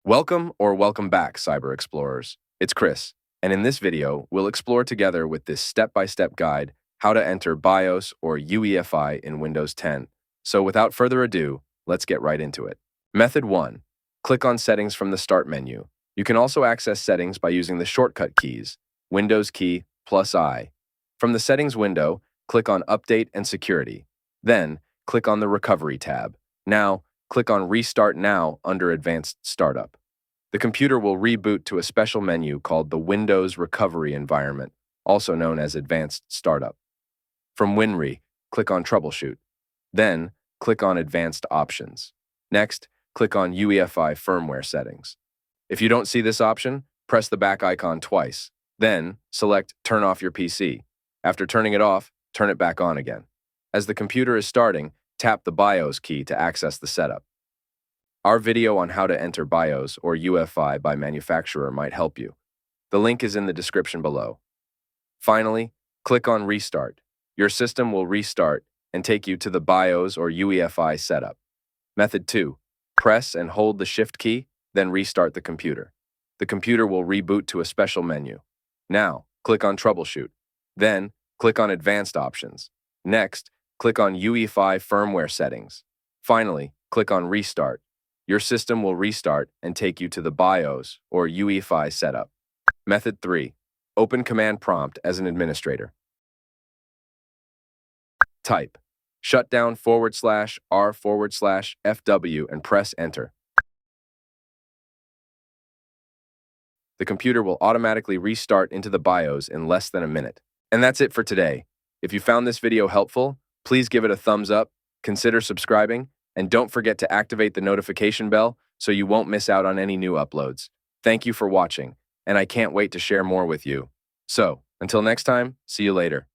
Welcome back, Cyber Explorers. It's Chris, and in this video, we'll explore together with this step-by-step guide how to enter BIOS or UEFI in Windows 10. So without further ado, let's get right into it. Method 1. Click on Settings from the Start menu. You can also access settings by using the shortcut keys, Windows key +I. From the Settings window, click on Update and Security. Then, click on the Recovery tab. Now, click on Restart Now under Advanced Startup. The computer will reboot to a special menu called the Windows Recovery Environment, also known as Advanced Startup. From WinRe, click on Troubleshoot. Then, click on Advanced Options. Next, click on UEFI Firmware Settings. If you don't see this option, press the back icon twice. Then, select Turn off your PC. After turning it off, turn it back on again. As the computer is starting, tap the BIOS key to access the setup. Our video on how to enter BIOS or UEFI by manufacturer might help you. The link is in the description below. Finally, click on Restart. Your system will restart and take you to the BIOS or UEFI setup. Method 2. Press and hold the Shift key, then restart the computer. The computer will reboot to a special menu. Now, click on Troubleshoot. Then, click on Advanced Options. Next, click on UEFI Firmware Settings. Finally, click on Restart. Your system will restart and take you to the BIOS or UEFI setup. Method 3. Open Command Prompt as an administrator. Type shutdown/R/FW and press Enter. The computer will automatically restart into the BIOS in less than a minute. And that's it for today. If you found this video helpful, please give it a thumbs up, consider subscribing, and don't forget to activate the notification bell so you won't miss out on any new uploads. Thank you for watching, and I can't wait to share more with you. So, until next time, see you later.